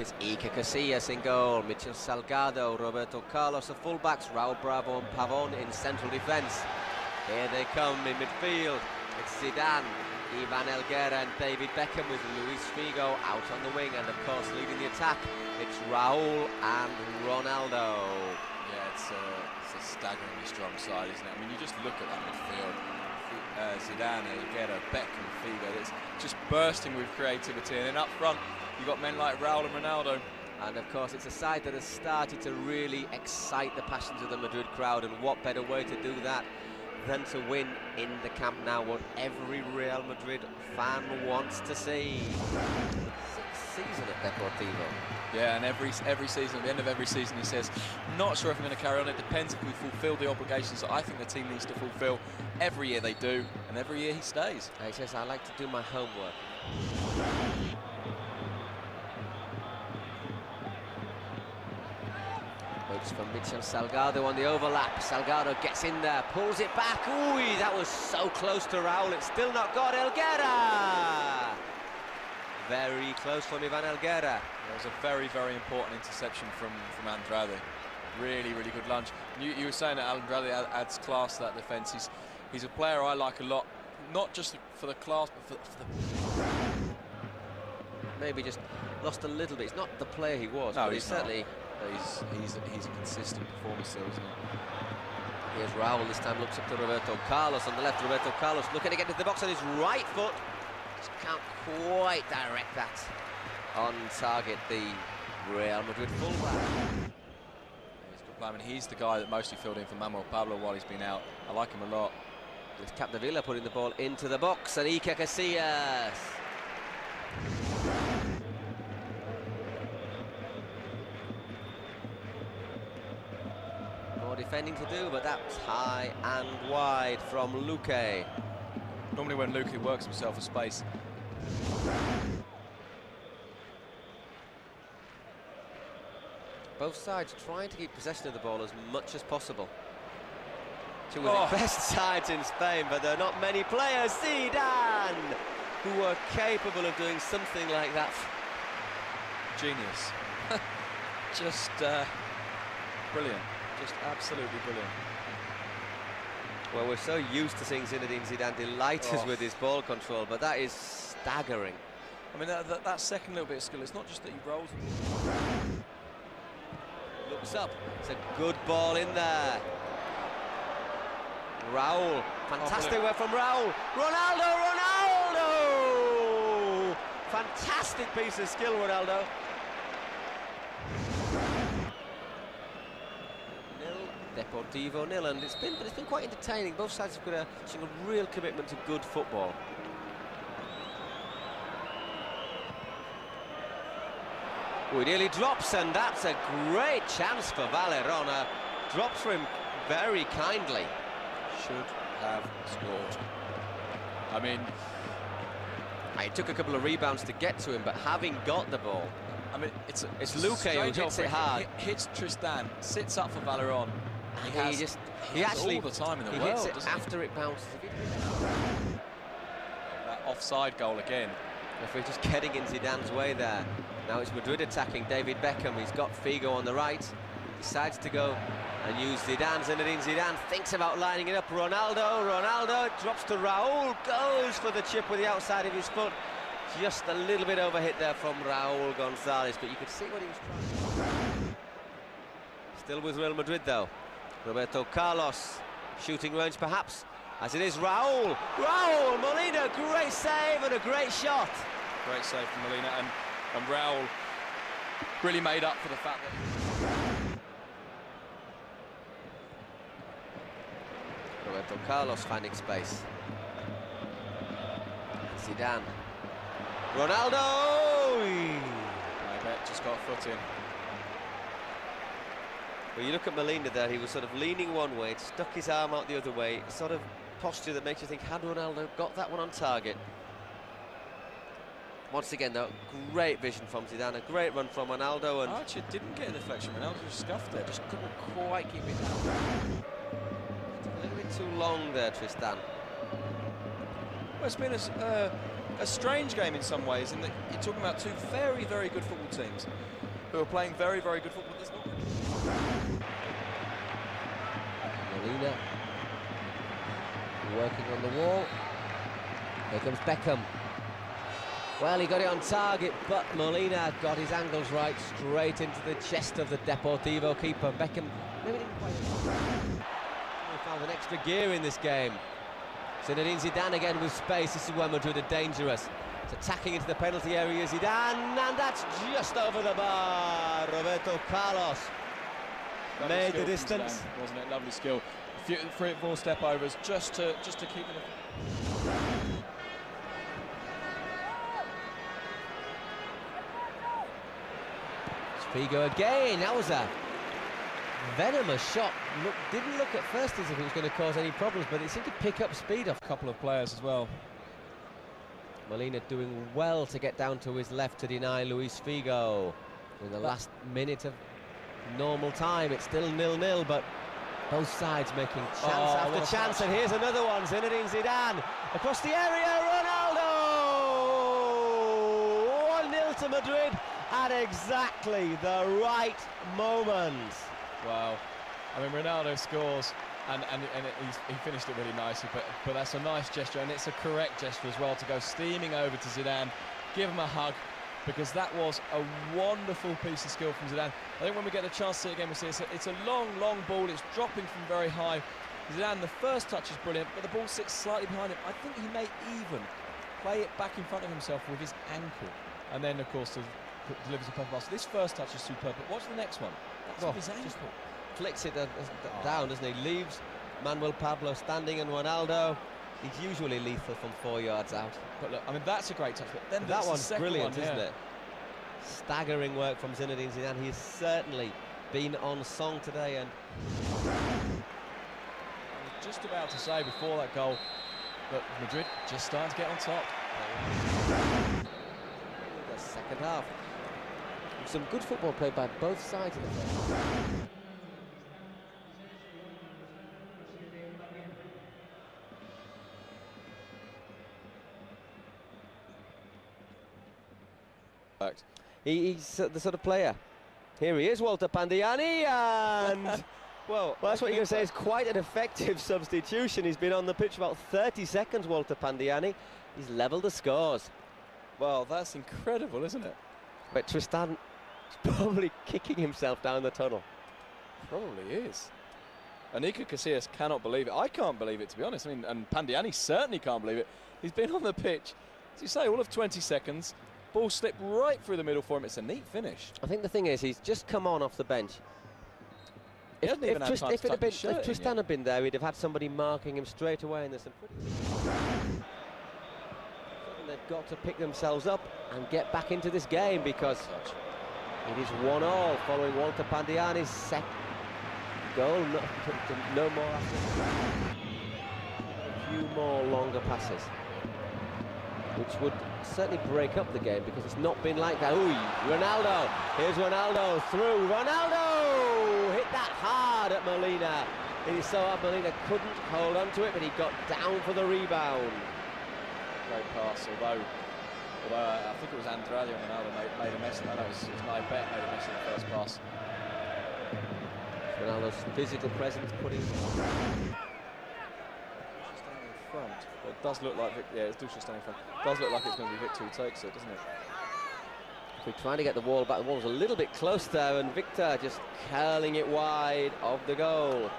It's Iker Casillas in goal, Michel Salgado, Roberto Carlos, the fullbacks, Raul Bravo and Pavon in central defence. Here they come in midfield. It's Zidane, Ivan Elguera and David Beckham with Luis Figo out on the wing, and of course leading the attack, it's Raul and Ronaldo. Yeah, it's a staggeringly strong side, isn't it? I mean, you just look at that midfield. Zidane, Elguera, Beckham, Figo, it's just bursting with creativity, and then up front you've got men like Raul and Ronaldo. And of course it's a side that has started to really excite the passions of the Madrid crowd, and what better way to do that than to win in the Camp Nou, what every Real Madrid fan wants to see. Sixth season at Deportivo. Yeah, and every season, at the end of every season, he says, not sure if I'm going to carry on. It depends if we fulfil the obligations that I think the team needs to fulfil. Every year they do, and every year he stays. He says, I like to do my homework. Waits for Michel Salgado on the overlap. Salgado gets in there, pulls it back. Ooh, that was so close to Raul. It's still not got Elguera. Very close from Ivan Elguera. It was a very, very important interception from Andrade. Really, really good lunge. You were saying that Andrade adds class to that defence. He's a player I like a lot, not just for the class, but for the... Maybe just lost a little bit. He's not the player he was, no, but he's certainly... He's a consistent performer still, isn't he? Here's Raul, this time looks up to Roberto Carlos on the left. Roberto Carlos looking to get into the box on his right foot. Just can't quite direct that on target, the Real Madrid fullback. He's good player. I mean, he's the guy that mostly filled in for Manuel Pablo while he's been out. I like him a lot. With Capdevila putting the ball into the box, and Iker Casillas. More defending to do, but that's high and wide from Luque. Normally when Luque works himself a space. Both sides trying to keep possession of the ball as much as possible. Two of the best sides in Spain, but there are not many players. Zidane, who are capable of doing something like that. Genius. Just brilliant. Just absolutely brilliant. Well, we're so used to seeing Zinedine Zidane delight us with his ball control, but that is staggering. I mean, that second little bit of skill, it's not just that he rolls. Looks up. It's a good ball in there. Raul. Fantastic work from Raul. Ronaldo! Ronaldo! Fantastic piece of skill, Ronaldo. Deportivo 0, and it's been quite entertaining. Both sides have got showing a real commitment to good football. Oh, he nearly drops, and that's a great chance for Valerona. Drops for him very kindly. Should have scored. I mean, it took a couple of rebounds to get to him, but having got the ball, I mean, it's Luque who hits it hard. Hits Tristan, sits up for Valeron. He actually all the time in the world. He hits it after it bounces. That offside goal again. If we're just getting in Zidane's way there. Now it's Madrid attacking. David Beckham. He's got Figo on the right. Decides to go and use Zidane. Zinedine Zidane thinks about lining it up. Ronaldo drops to Raul. Goes for the chip with the outside of his foot. Just a little bit overhit there from Raul Gonzalez, but you could see what he was trying. Still with Real Madrid though. Roberto Carlos, shooting range perhaps, as it is Raul Molina, great save and a great shot. Great save from Molina, and Raul really made up for the fact that... Roberto Carlos finding space. Zidane. Ronaldo! I bet just got a foot in. Well, you look at Molina there, he was sort of leaning one way, stuck his arm out the other way, sort of posture that makes you think, had Ronaldo got that one on target? Once again, though, great vision from Zidane, a great run from Ronaldo, and... Archer didn't get a deflection, Ronaldo just scuffed it, just couldn't quite keep it down. A little bit too long there, Tristan. Well, it's been a strange game in some ways, in that you're talking about two very, very good football teams who are playing very, very good football. There's not Molina working on the wall. Here comes Beckham. Well, he got it on target, but Molina got his angles right, straight into the chest of the Deportivo keeper. Beckham maybe didn't quite... He found an extra gear in this game. Zinedine Zidane again with space. This is where Madrid are dangerous. It's attacking into the penalty area, Zidane, and that's just over the bar. Roberto Carlos made the distance. Zidane, wasn't it? Lovely skill. 3 or 4 step overs just to keep it. Figo again. That was a venomous shot. Didn't look at first as if it was going to cause any problems, but it seemed to pick up speed off A couple of players as well. Molina doing well to get down to his left to deny Luis Figo. In the last minute of normal time, it's still 0-0, but both sides making chance after chance. And here's another one, Zinedine Zidane across the area, Ronaldo! 1-0 to Madrid at exactly the right moment. Wow. I mean, Ronaldo scores, and he finished it really nicely, but that's a nice gesture, and it's a correct gesture as well, to go steaming over to Zidane, give him a hug, because that was a wonderful piece of skill from Zidane. I think when we get a chance to see it again, we'll see it's a long ball. It's dropping from very high. Zidane, the first touch is brilliant, but the ball sits slightly behind him. I think he may even play it back in front of himself with his ankle, and then, of course, delivers a perfect pass. This first touch is superb, but watch the next one. That's with his ankle. Flicks it down, doesn't he? Leaves Manuel Pablo standing, and Ronaldo, he's usually lethal from 4 yards out. But look, I mean, that's a great touch. But then that one's brilliant, one, isn't it? Staggering work from Zinedine Zidane. He's certainly been on song today. And I was just about to say before that goal, but Madrid just starting to get on top. The second half. Some good football played by both sides of the field. He's the sort of player. Here he is, Walter Pandiani, and well, that's what you're going to say is quite an effective substitution. He's been on the pitch about 30 seconds, Walter Pandiani. He's levelled the scores. Well, that's incredible, isn't it? But Tristan is probably kicking himself down the tunnel. Probably is. And Iker Casillas cannot believe it. I can't believe it, to be honest. I mean, and Pandiani certainly can't believe it. He's been on the pitch, as you say, all of 20 seconds. Ball slipped right through the middle for him. It's a neat finish. I think the thing is, he's just come on off the bench. If Tristan had been there, he'd have had somebody marking him straight away. And there's some they've got to pick themselves up and get back into this game, because it is 1-1 following Walter Pandiani's second goal. No more after. A few more longer passes, which would certainly break up the game, because it's not been like that. Ooh, Ronaldo. Here's Ronaldo through. Ronaldo hit that hard at Molina. It is so hard, Molina couldn't hold on to it, but he got down for the rebound. Great pass, although I think it was Andrade and Ronaldo made a mess. I know it was Naibet made a mess in the first pass. Ronaldo's physical presence putting front. But it does look like it's Dusha standing front. It does look like it's going to be Victor who takes it, doesn't it? We're trying to get the wall back. The wall was a little bit close there, and Victor just curling it wide of the goal. It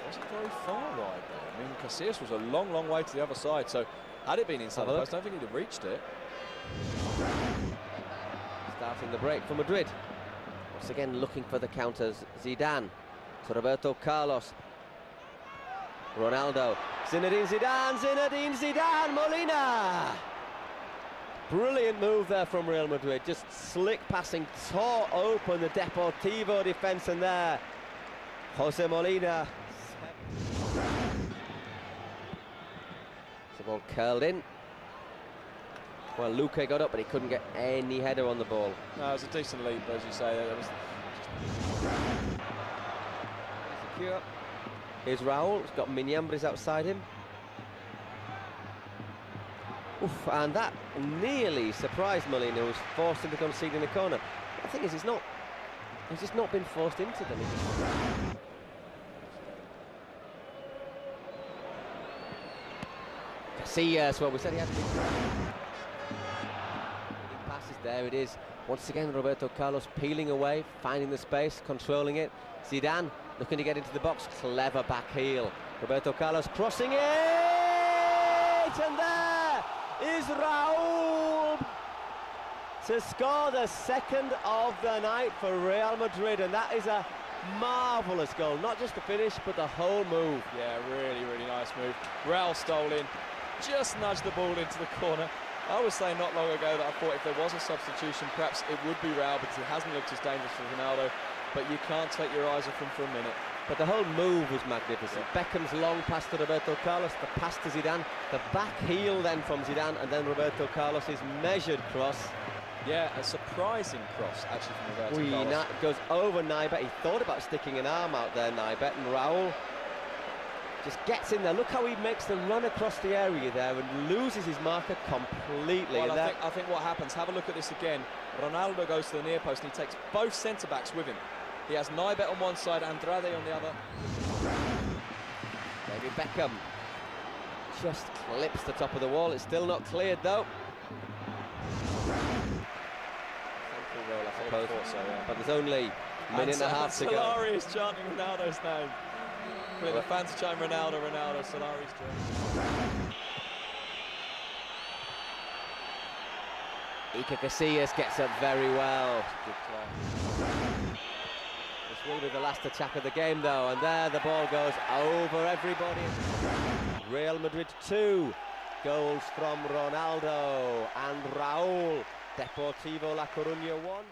wasn't very far wide there. I mean, Casillas was a long way to the other side, so had it been inside the post, I don't think he'd have reached it. Starting the break for Madrid. Once again looking for the counters. Zidane to Roberto Carlos. Ronaldo. Zinedine Zidane, Molina! Brilliant move there from Real Madrid. Just slick passing, tore open the Deportivo defence, and there, Jose Molina. The ball curled in. Well, Luque got up, but he couldn't get any header on the ball. No, it was a decent leap, as you say. It was secure. Here's Raul. He's got Miñambres outside him. Oof, and that nearly surprised Molina, who was forced into conceding the corner. The thing is, he's just not been forced into them. Casillas, well, we said he had to be. Passes, there it is. Once again, Roberto Carlos peeling away, finding the space, controlling it. Zidane looking to get into the box, clever back heel. Roberto Carlos crossing it, and there is Raúl to score the second of the night for Real Madrid, and that is a marvellous goal. Not just the finish, but the whole move. Yeah, really, really nice move. Raúl stole in, just nudged the ball into the corner. I was saying not long ago that I thought if there was a substitution, perhaps it would be Raúl, because he hasn't looked as dangerous as Ronaldo, but you can't take your eyes off him for a minute. But the whole move was magnificent. Yeah. Beckham's long pass to Roberto Carlos, the pass to Zidane, the back heel then from Zidane, and then Roberto Carlos's measured cross. Yeah, a surprising cross actually from Roberto Carlos. Goes over Naibet. He thought about sticking an arm out there, Naibet, and Raúl just gets in there. Look how he makes the run across the area there and loses his marker completely. Well, I think what happens, have a look at this again. Ronaldo goes to the near post and he takes both centre-backs with him. He has Naibet on one side, Andrade on the other. David Beckham just clips the top of the wall. It's still not cleared though. Roll, I suppose. So, yeah. But there's only a minute and a half to go. Solari is chanting Ronaldo's name. The fans are chanting Ronaldo, Ronaldo, Solari's chanting. Iker Casillas gets up very well. Good play. This will be the last attack of the game though, and there the ball goes over everybody. Real Madrid 2 goals from Ronaldo and Raúl. Deportivo La Coruña 1.